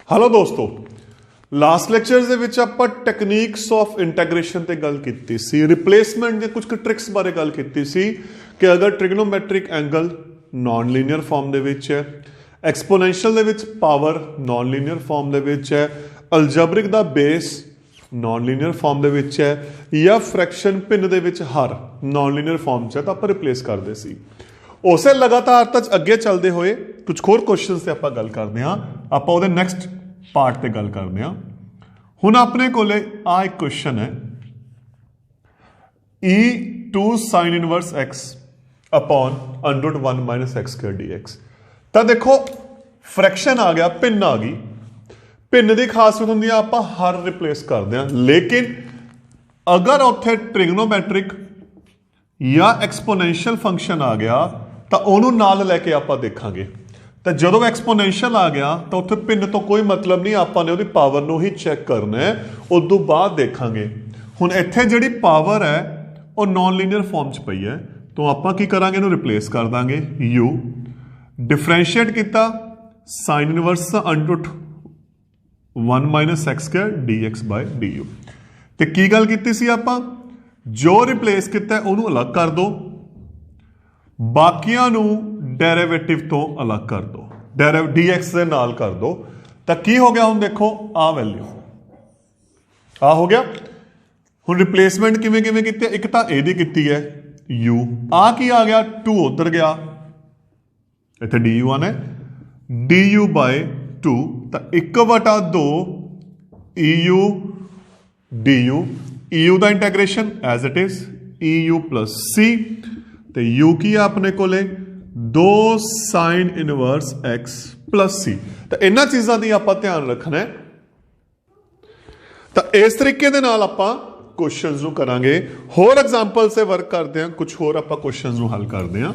Hello दोस्तों, last lecture ਦੇ ਵਿੱਚ ਆਪਾਂ ਟੈਕਨੀਕਸ ਆਫ ਇੰਟੀਗ੍ਰੇਸ਼ਨ ਤੇ ਗੱਲ ਕੀਤੀ ਸੀ। ਰਿਪਲੇਸਮੈਂਟ ਦੇ ਕੁਝ ਟ੍ਰਿਕਸ ਬਾਰੇ ਗੱਲ ਕੀਤੀ ਸੀ ਕਿ ਅਗਰ ਟ੍ਰਿਗਨੋਮੈਟ੍ਰਿਕ ਐਂਗਲ ਨਾਨ ਲੀਨੀਅਰ ਫਾਰਮ ਦੇ ਵਿੱਚ ਹੈ, ਐਕਸਪੋਨੈਂਸ਼ੀਅਲ ਦੇ ਵਿੱਚ ਪਾਵਰ ਨਾਨ ਲੀਨੀਅਰ ਫਾਰਮ ਦੇ ਵਿੱਚ ਹੈ, ਅਲਜਬਰਿਕ ਦਾ ਬੇਸ ਨਾਨ ਲੀਨੀਅਰ ਫਾਰਮ ਦੇ ਵਿੱਚ ਹੈ ਜਾਂ ਫ੍ਰੈਕਸ਼ਨ ਭਿੰਨ ਦੇ ਵਿੱਚ ਹਰ ਨਾਨ ਲੀਨੀਅਰ ਫਾਰਮ 'ਚ ਹੈ ਤਾਂ ਆਪਾਂ ਰਿਪਲੇਸ ਕਰਦੇ ਸੀ। ਉਸੇ ਲਗਾਤਾਰਤਾ 'ਚ ਅੱਗੇ ਚੱਲਦੇ ਹੋਏ ਕੁਝ ਹੋਰ ਕੁਐਸਚਨਸ ਤੇ ਆਪਾਂ ਗੱਲ ਕਰਦੇ ਹਾਂ। ਆਪਾਂ ਉਹਦੇ ਨੈਕਸਟ ਪਾर्ट ਤੇ ਗੱਲ करते हैं। हुण अपने कोले आ एक क्वेश्चन है E2 sin inverse x upon under 1 minus x square dx। तो देखो फ्रैक्शन आ गया, भिन्न आ गई। भिन्न की खासियत होंदी है आपां हर रिप्लेस करते हैं, लेकिन अगर उत्थे ट्रिग्नोमैट्रिक या एक्सपोनेंशियल फंक्शन आ गया तो उन्होंने नाल लैके आपां देखांगे। तो जो एक्सपोनेंशियल आ गया तो उत्थे भिन्न तो कोई मतलब नहीं, आपां ने उहदी पावर नूं ही चैक करना है, उदों बाद देखांगे। हुण इत्थे जिहड़ी पावर है वो नॉन लीनियर फॉर्म च पई है तो आपां की करांगे, इहनूं रिप्लेस कर दांगे u। डिफरेंशिएट किया sine inverse under 1 minus x square dx by du। तो की गल कीती सी आपां, जो रिप्लेस किया उहनूं अलग कर दो, बाकियां नूं डेरिवेटिव तो अलग कर दो, dx ਦੇ ਨਾਲ कर दो। तो की हो गया, हुण देखो आ वैल्यू आ हो गया। हुण रिप्लेसमेंट किवें किवें कीती, एक तो एदी कीती है u, आ की आ गया 2 उधर गया, इत्थे du आना du बाय 2, तो 1/2 eu du, eu का integration as it is eu plus c, तो u की है अपने कोले 2 sine inverse x plus c. तो इन्हां चीज़ों की आपां ध्यान रखना है। तो इस तरीके दे नाल आपां क्वेश्चनस नूं करांगे। होर एग्जाम्पल से वर्क करते हैं, कुछ होर आपां क्वेश्चनस नूं हल करते हैं।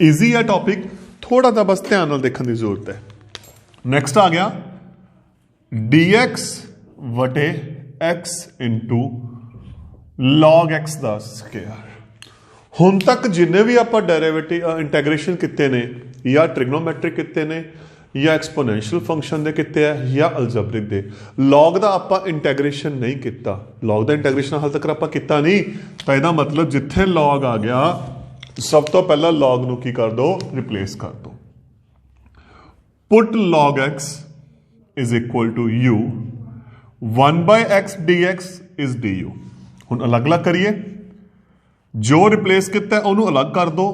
ईजी है टॉपिक, थोड़ा सा बस ध्यान नाल देखने की जरूरत है। नेक्स्ट आ गया dx वटे x इंटू log x दा स्केयर। हुण तक जिन्ने भी आप डेरिवेटिव इंटैग्रेशन किते ने, या ट्रिग्नोमैट्रिक किते ने, या एक्सपोनेंशियल फंक्शन दे किते है, या अल्जबरिक दे, लॉग दा आप इंटैग्रेशन नहीं किता। लॉग दा इंटैग्रेशन हाल तक आप किता नहीं, तो इसका मतलब जिथे लॉग आ गया सब तो पहला लॉग नूं की कर दो, रिप्लेस कर दो। Put log x is equal to u, 1 by x dx is du। हुण अलग अलग करिए, जो रिप्लेस किया उन्होंने अलग कर दो,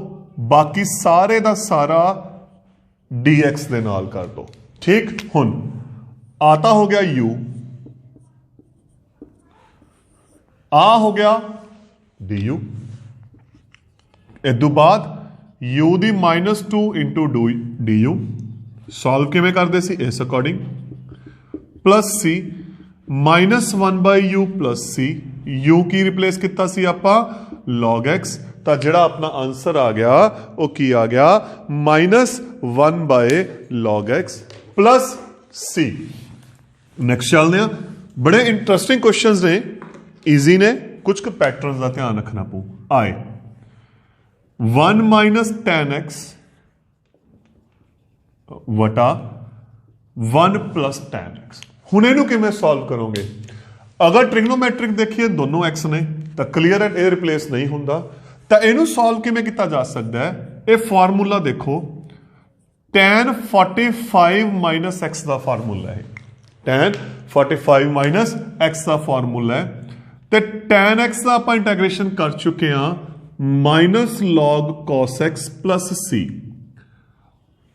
बाकी सारे का सारा dx दे नाल कर दो। ठीक, हुण आता हो गया u, आ हो गया du। इदू बाद u दी -2 इंटू du सॉल्व किवें करदे सी इस according, plus c -1 by u plus c, u की रिप्लेस किया सी आपां log x, तो जिहड़ा अपना आंसर आ गया वो की आ गया -1 by log x plus c। Next चलते हैं। बड़े इंटरेस्टिंग क्वेश्चंस ने, ईजी ने, कुछ पैटर्न का ध्यान रखना पू। आए 1 माइनस tan x वटा 1 प्लस tan x। हुण इहनूं किवें सॉल्व करोगे? अगर ट्रिग्नोमैट्रिक देखिए दोनों x ने तो क्लीयर है, ये रिप्लेस नहीं होंदा। तो इनू सॉल्व किवें किया जा सकता है? ये फार्मूला देखो, tan 45 माइनस एक्स का फार्मूला है, tan 45 माइनस एक्स का फार्मूला है। तो tan x का आप इंटैग्रेशन कर चुके हैं minus log cos x plus c।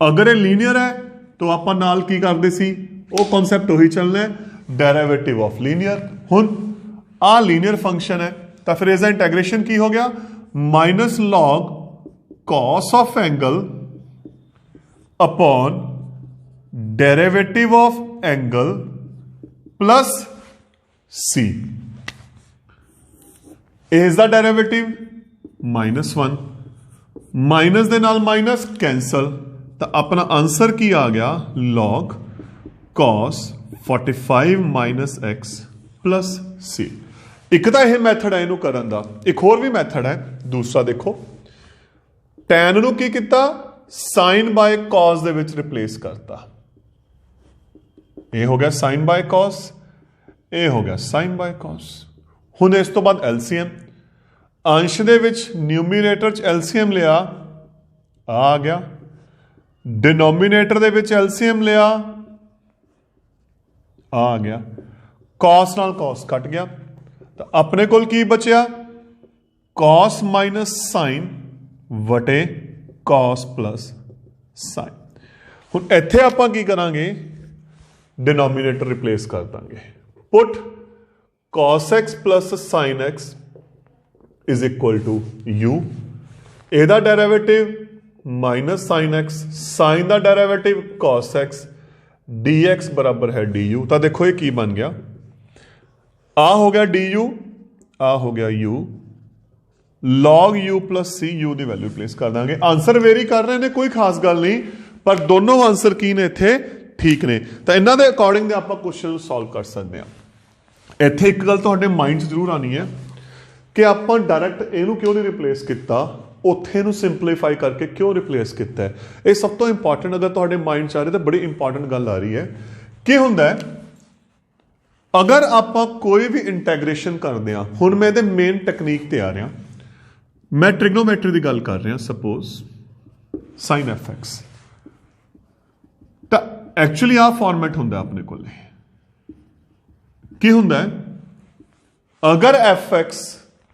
अगर ये लीनियर है तो आप नाल की करते सी, वो कॉन्सैप्ट वही चलना है, डेरिवेटिव ऑफ लीनियर। हुण आ लीनियर फंक्शन है तो फिर इसका इंटैग्रेशन की हो गया minus log cos of angle upon derivative of angle plus c। Is the derivative -1, minus दे नाल माइनस कैंसल, तो अपना आंसर की आ गया log cos 45 minus x plus c। एक तो यह मैथड है इनू करन दा, एक होर भी मैथड है दूसरा। देखो टैन नू की किता, साइन बाय कॉस दे विच रिप्लेस करता। ਇਹ ਹੋ ਗਿਆ ਸਾइन बाय कॉस, ਇਹ ਹੋ ਗਿਆ साइन बाय कॉस। ਹੁਣ ਇਸ ਤੋਂ ਬਾਅਦ एलसीएम, अंश ਦੇ ਵਿੱਚ न्यूमीरेटर च एलसीएम लिया, आ गया, डिनोमीनेटर ਦੇ ਵਿੱਚ एलसीएम लिया, आ गया, कॉस नाल कॉस कट गया, तो अपने कोल की बचिया कॉस माइनस साइन वटे कॉस प्लस साइन। हुण इत्थे आपां की करांगे, डिनोमीनेटर रिप्लेस कर देंगे, put cos x plus sine x is equal to u, एदा derivative minus sine x, sine का डेरिवेटिव cos x, dx बराबर है du। तो देखो ये की बन गया, आ हो गया du, आ हो गया u, log u plus c, u की वैल्यू रिप्लेस कर देंगे। आंसर वेरी कर रहे हैं, कोई खास गल नहीं, पर दोनों आंसर की ने इत्थे ठीक ने, तो इन्हां दे अकॉर्डिंग आप क्वेश्चन सॉल्व कर सकते हैं। इत्थे एक गल तुहाडे माइंड जरूर आनी है कि आप डायरैक्ट इहनूं क्यों नहीं रिप्लेस किया, उत्थे नूं सिंपलीफाई करके क्यों रिप्लेस किया है। ये सब तो इंपॉर्टेंट, अगर तुहाडे माइंड च आ रही तो बड़ी इंपॉर्टेंट गल आ रही है। की हुंदा है अगर आप कोई भी इंटैग्रेशन करते हैं, हुण मैं इहदे मेन टैक्नीक ते आ रहा, मैं ट्रिग्नोमैट्री की गल कर रहा, सपोज साइन एफ एक्स, तो एक्चुअली आ फॉर्मेट हुंदा अपने कोल की हुंदा है, अगर एफ एक्स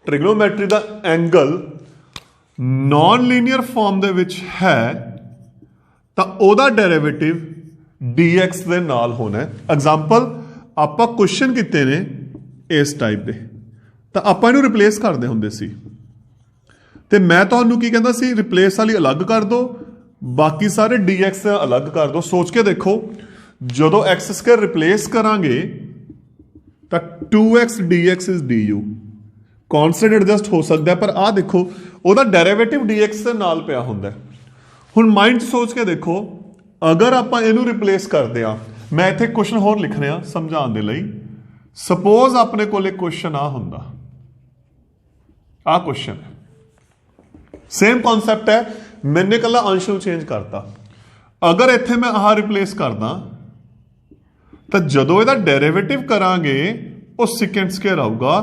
ट्रिग्नोमैट्री का एंगल नॉन लीनियर फॉर्म दे विच है तो ओदा डेरिवेटिव dx दे नाल होना है। एग्जाम्पल आप क्वेश्चन किते ने इस टाइप दे, तो आप इहनूं रिप्लेस करते हुंदे सी, ते मैं तुहानूं की कहंदा सी रिप्लेस वाली अलग कर दो, बाकी सारे dx अलग कर दो। सोच के देखो, जदों एक्स स्क्वायर रिप्लेस करांगे तो 2x dx is du, constant adjust हो सकता है, पर आ देखो ਉਹਦਾ डेरिवेटिव dx ਦੇ ਨਾਲ ਪਿਆ ਹੁੰਦਾ। ਹੁਣ माइंड सोच के देखो, अगर आप ਇਹਨੂੰ रिप्लेस करते हैं, मैं इत्थे क्वेश्चन होर लिख रहा समझाने के लिए, सपोज अपने को क्वेश्चन आ हुंदा, आ क्वेश्चन सेम कॉन्सैप्ट है, मैंने कला अंश नूं चेंज करता, अगर इत्थे मैं आह रिप्लेस करदा तो जदों ਇਹਦਾ डेरिवेटिव करांगे वो सेकेंड स्क्वायर आऊगा,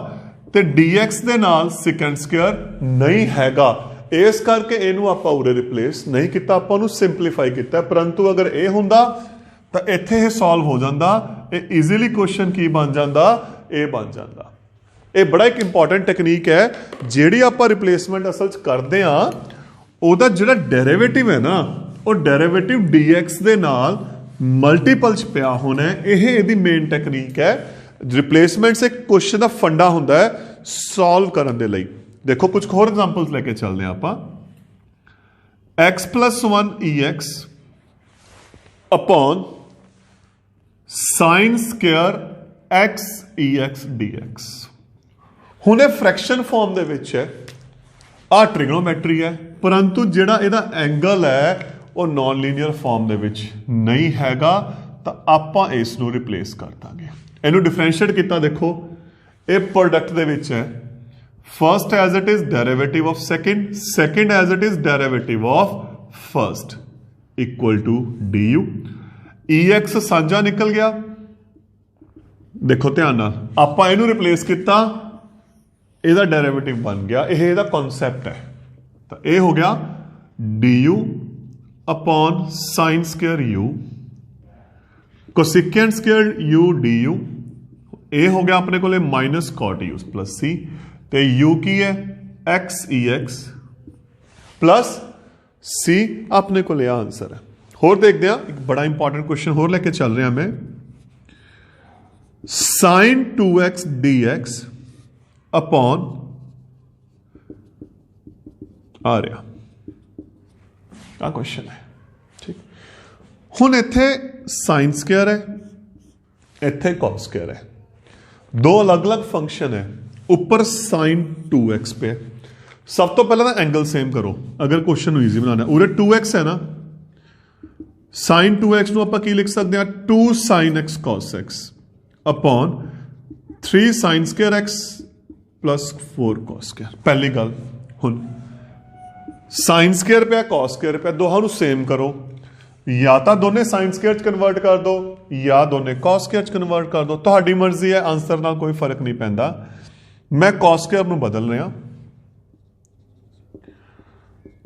तो dx ਦੇ ਨਾਲ सेकेंड स्क्वायर नहीं हैगा, इस करके इहनूं आपां उरे रिप्लेस नहीं किया, आपां उहनूं सिंपलीफाई किया। परंतु अगर ये हुंदा तो इत्थे ये सॉल्व हो जाता, ये ईजीली क्वेश्चन की बन जाता, ये बन जाता। ये बड़ा एक इंपॉर्टेंट टेक्नीक है, जिहड़ी आपां रिप्लेसमेंट असल च करदे हां, ਉਹਦਾ ਜਿਹੜਾ डेरिवेटिव है ना, वो डेरिवेटिव dx ਦੇ ਨਾਲ मल्टीपल च पिया होना है। यह ਇਹਦੀ मेन टेक्नीक है। रिप्लेसमेंट से क्वेश्चन का फंडा होंदा है सॉल्व करने के लिए। देखो कुछ होर एग्जांपल्स लेके चलते हैं आप। X plus 1 EX upon sine square x EX DX। हुण ये फ्रैक्शन फॉर्म दे विच है, आ ट्रिग्नोमैट्री है, परंतु जिहड़ा इहदा एंगल है वो नॉन लीनियर फॉर्म दे विच नहीं हैगा, तो आपां इस नूं रिप्लेस कर दांगे। इहनूं डिफरेंशिएट किया, देखो ये प्रोडक्ट दे विच है, first as it is derivative of second, second as it is derivative of first equal to du। EX साझा निकल गया, देखो ध्यान नाल आपां इहनूं रिप्लेस किया, ਇਹਦਾ डेरिवेटिव बन गया, यह ਇਹਦਾ कॉन्सैप्ट है। तो यह हो गया du upon sine square u, cosecant square u du, ये हो गया अपने को minus cot u plus c, तो u की है x EX प्लस c, अपने को आंसर है। होर देखते हैं, एक बड़ा इंपॉर्टेंट क्वेश्चन होर लेके चल रहा मैं, साइन 2x dx अपॉन आ रहा आ क्वेश्चन है, ठीक। हुण इत्थे साइन स्क्वायर है, इत्थे कॉस स्क्वायर है, दो अलग अलग फंक्शन है, ऊपर साइन 2x पे है। सब तो पहले ना एंगल सेम करो, अगर क्वेश्चन ईजी बनाना। उरे 2x है ना, साइन 2x नूं आपां की लिख सकते हैं, 2 sine x cos x upon 3 sine square x plus 4 cos square. पहली गल, हुण साइन स्क्वायर पे कॉस स्क्वायर पे, दोहां नूं सेम करो, या तो दोनों साइन स्केयर कन्वर्ट कर दो या दोनों कॉस स्केयर कन्वर्ट कर दो, तुहाडी मर्जी है, आंसर नाल कोई फर्क नहीं पैंदा। मैं कॉस स्केयर नूं बदल रहा,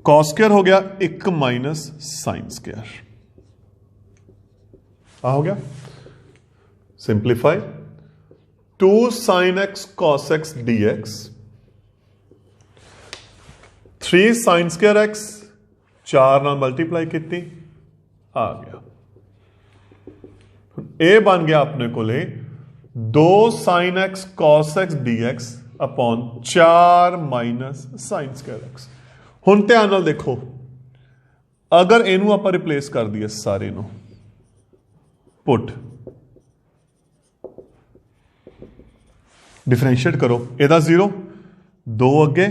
कॉस स्केयर हो गया 1 माइनस साइन स्केयर, आ हो गया simplify 2 sin x cos x dx 3 sin square x 4 नाल मल्टीप्लाई की आ गया। ए बन गया अपने को 2 sin x cos x dx upon 4 minus sine square x। हुण ध्यान नाल देखो, अगर इनू आपां रिप्लेस कर दिए सारे नू, पुट डिफरेंशिएट करो, एदा 0 2 अगे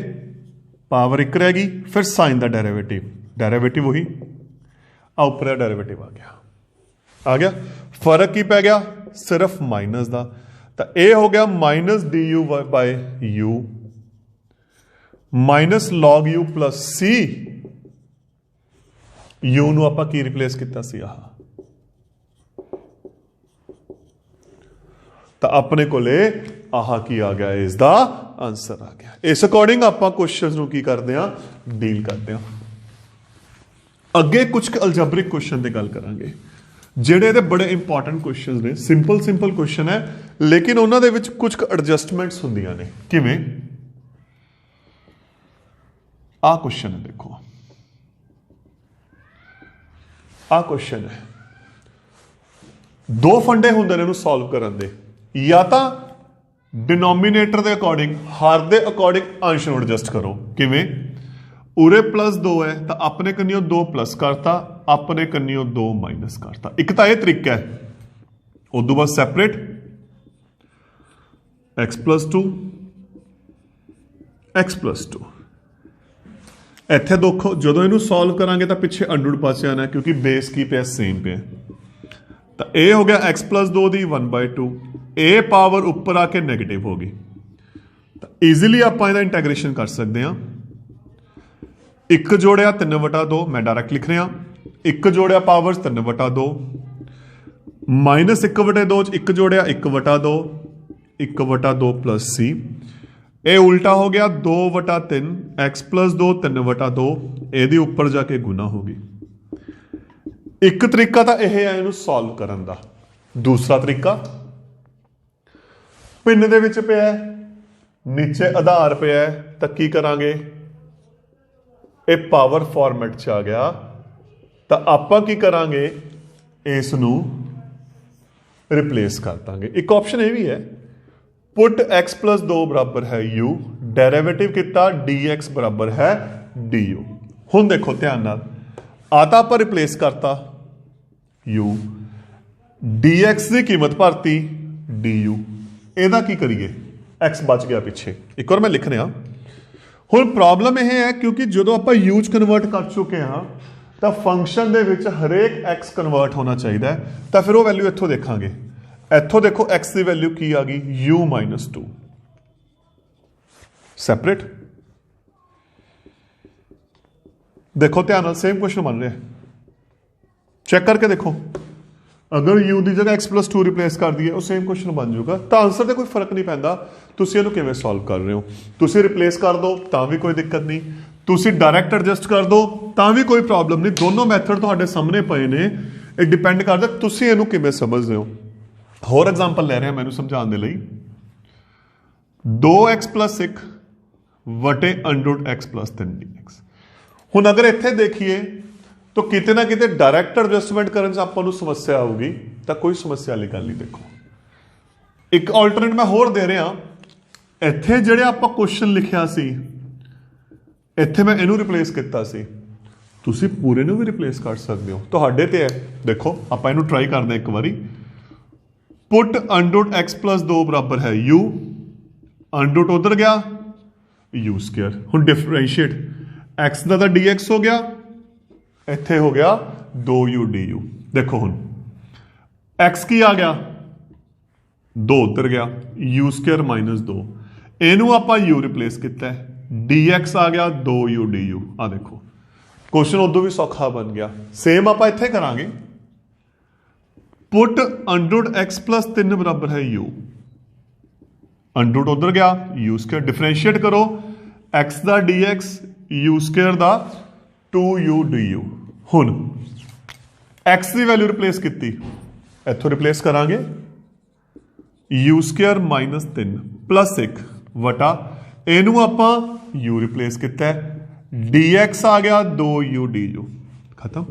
पावर 1 रह गई, फिर साइन का डेरिवेटिव, डेरिवेटिव वही आ उपर डेरिवेटिव आ गया, फर्क की पै गया सिर्फ माइनस का, तो ये हो गया minus d u by u minus log u plus c, u नू आपां की रिप्लेस किया सी आह, तो अपने को आह की आ गया, इसका आंसर आ गया। इस अकॉर्डिंग आप क्वेश्चन नूं की करते हैं, डील करते हैं। अगे कुछ अलजबरिक क्वेश्चन की गल करांगे, जिहड़े दे बड़े इंपॉर्टेंट क्वेश्चन ने, सिंपल सिंपल क्वेश्चन है लेकिन उन्होंने विच कुछ एडजस्टमेंट्स हुंदियां ने। किवें? आ क्वेश्चन है, देखो आ क्वेश्चन है, दो फंडे हुंदे ने इहनूं सॉल्व करन दे, या तो डिनोमीनेटर के अकॉर्डिंग, हर दे अकॉर्डिंग अंश नूं एडजस्ट करो। किवें? उरे प्लस 2 है तो अपने कन्नियों 2 प्लस करता, अपने कन्नियों 2 माइनस करता। एक तो यह तरीका है, उदों बाद separate x plus 2 x plus 2, इत्थे देखो जो इनू सॉल्व करांगे तो पिछे अंडर पासे आना, क्योंकि बेस की पे सेम पे, तो ये हो गया x प्लस 2 दी 1/2, ए पावर उपर आके नैगेटिव होगी, तो ईजिली आप इंटैग्रेशन कर सकते हैं। 1 जोड़िया 3/2, मैं डायरैक्ट लिख रहा, 1 जोड़िया पावर 3/2, माइनस 1/2 1 जोड़िया 1/2, 1/2 प्लस सी, ये उल्टा हो गया 2/3, x प्लस 2 3/2, ये उपर जाके गुना होगी। एक तरीका तो यह है इनू सॉल्व करने का, दूसरा तरीका पिन दे विच पिया नीचे आधार पिया, तो की करांगे, ये पावर फॉर्मेट च आ गया, तो आपां की करांगे, इसनू रिप्लेस कर देंगे। एक ऑप्शन ये भी है, पुट x प्लस 2 बराबर है u, डेरिवेटिव किता dx बराबर है du। हुण देखो ध्यान नाल, आता आप रिप्लेस करता u, dx की कीमत भरती du, एदा की करिए, x बच गया पिछे। एक और मैं लिख रहा, हुण प्रॉब्लम यह है क्योंकि जो आप यूज कन्वर्ट कर चुके हाँ, तो फंक्शन दे विच हरेक x कन्वर्ट होना चाहिए, तो फिर वो वैल्यू इत्थों देखांगे, इत्थों देखो x की वैल्यू की आ गई u-2, सैपरेट। देखो ध्यान नाल सेम क्वेश्चन बन रहा है, चेक करके देखो, अगर u की जगह x प्लस 2 रिप्लेस कर दिए वो सेम क्वेश्चन बन जाऊगा, तो आंसर से कोई फर्क नहीं पैंदा तुसीं इहनूं किवें सॉल्व कर रहे हो। तुसीं रिप्लेस कर दो तां भी कोई दिक्कत नहीं, तुसीं डायरैक्ट एडजस्ट कर दो तां भी कोई प्रॉब्लम नहीं, दोनों मैथड तुहाडे सामने पए ने, ये डिपेंड करदा तुसीं इहनूं किवें समझदे हो। होर एग्जाम्पल ले रहे हैं मैनूं समझाउण दे लई, 2x प्लस 1 वटे अंडर x प्लस 3 dx। हुण अगर इत्थे देखिए तो किते ना किते डायरैक्ट एडजस्टमेंट करने से आपां नूं समस्या आऊगी, तो कोई समस्या वाली गल नहीं। देखो एक ऑल्टरनेट मैं होर दे रहा, इत्थे जिहड़े आपां क्वेश्चन लिखिया सी, इत्थे मैं इनू रिप्लेस किया सी, तुसीं पूरे नूं भी रिप्लेस कर सकते हो, तुहाडे ते है। देखो आपां इनू ट्राई करते हैं एक बारी, पुट अंडर x प्लस 2 बराबर है u, अंडर उधर गया u स्क्वायर, हुण डिफरेंशिएट x का dx हो गया, इत्थे हो गया 2u du। देखो हुण x की आ गया 2 उधर गया, u स्क्वायर माइनस 2, इनू आपां u रिप्लेस किया, dx आ गया 2u du। आ देखो क्वेश्चन उदों भी सौखा बन गया। सेम आप इत्थे करांगे, पुट अंडर एक्स प्लस 3 बराबर है यू, अंडर उधर गया, यू स्क्वायर डिफरेंशिएट करो एक्स का डी एक्स यू स्क्वायर का 2u du। हुण एक्स की वैल्यू रिप्लेस की, इथों रिप्लेस करांगे यू स्क्वायर -3 + 1 वटा इनू आपां u रिप्लेस किया, dx आ गया 2u du, खत्म।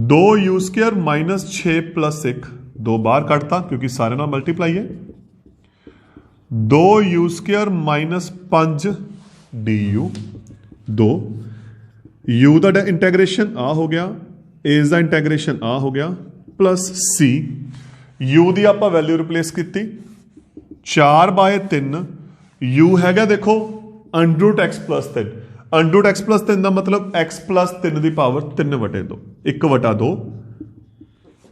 2u स्क्वायर -6 + 1, 2 बाहर कटता क्योंकि सारे नाल मल्टीप्लाई है, 2u स्क्वायर -5 du, 2 u का इंटैग्रेशन आ हो गया, एज का इंटैग्रेशन आ हो गया, प्लस c u की आप वैल्यू रिप्लेस की 4/3, u हैगा देखो √x + 3, √x + 3 का मतलब x + 3 की पावर 3/2, 1/2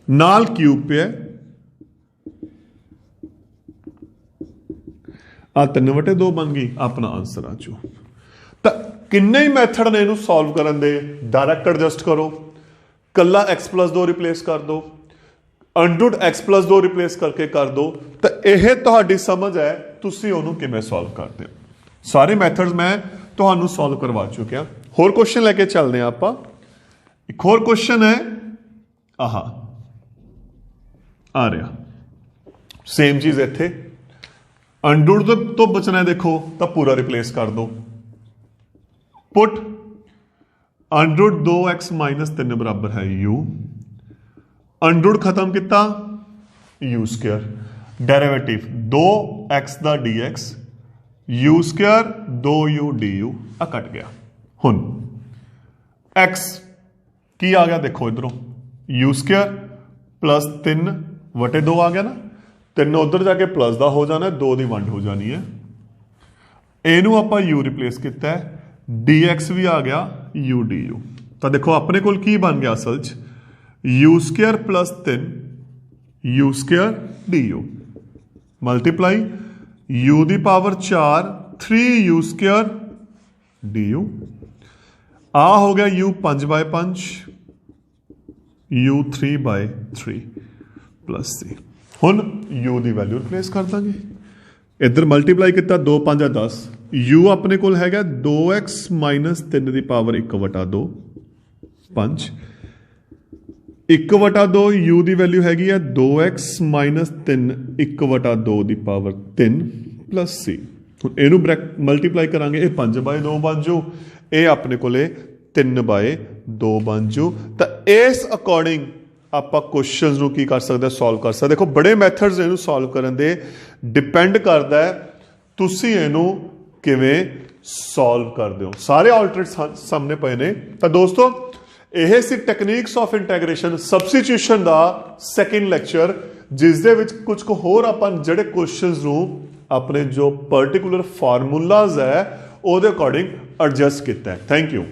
नाल क्यूब पे है, आ 3/2 बन गई, अपना आंसर आ जू। तो किन्ने ही मैथड ने इनू सॉल्व करन दे, डायरैक्ट एडजस्ट करो, कला x + 2 रिप्लेस कर दो, √x + 2 रिप्लेस करके कर दो, तो यह तुहाडी समझ है तुसी उहनूं किवें सॉल्व करते हो। सारे मैथड्स मैं तुहानूं सॉल्व करवा चुकिया। होर क्वेश्चन लैके चलते हैं आपां। एक होर क्वेश्चन है आहा आ रहा, सेम चीज इत्थे अंडर तो बचना है, देखो तो पूरा रिप्लेस कर दो, पुट √2x - 3 बराबर है u, अंडर खत्म किया यू स्क्वायर, डेरिवेटिव 2x का dx u square 2u du आ कट गया। हुण x की आ गया, देखो इधरों यू स्क्वायर +3/2 आ गया ना, 3 उधर जाके प्लस का हो जाना, 2 की वंड हो जानी है, इनू आप u रिप्लेस किया, dx भी आ गया u du। तो देखो अपने को की बन गया असल च you square +3 you square du multiply u की पावर 4 3u स्क्वायर du, आ हो गया u 5/5 u 3/3 प्लस c। हुण u की वैल्यू रिप्लेस कर देंगे, इधर मल्टीप्लाई किया 2 5 10, u अपने को हैगा 2x - 3 की पावर 1/2 5, 1/2 u की वैल्यू हैगी है 2x - 3 1/2 की पावर 3 प्लस c। इनू मल्टीप्लाई करांगे, ये 5/2 बन जू, ये अपने को 3/2 बन जू। तो इस अकॉर्डिंग आप क्वेश्चन की कर सकते, सॉल्व कर सकते। देखो बड़े मैथड्स इनू सॉल्व करने दे डिपेंड करता है तुसी इनू किवें सॉल्व करते हो। सारे ऑल्टरनेट सामने पे ने। तो दोस्तों यह सी टेक्निक्स ऑफ इंटैग्रेशन सबस्टिट्यूशन का सैकेंड लैक्चर, जिस दे विच कुछ को होर अपन जड़े क्वेश्चंस नू अपने जो पर्टिकुलर फार्मूलाज है ਉਹਦੇ ਅਕੋਰਡਿੰਗ एडजस्ट किया है। Thank you.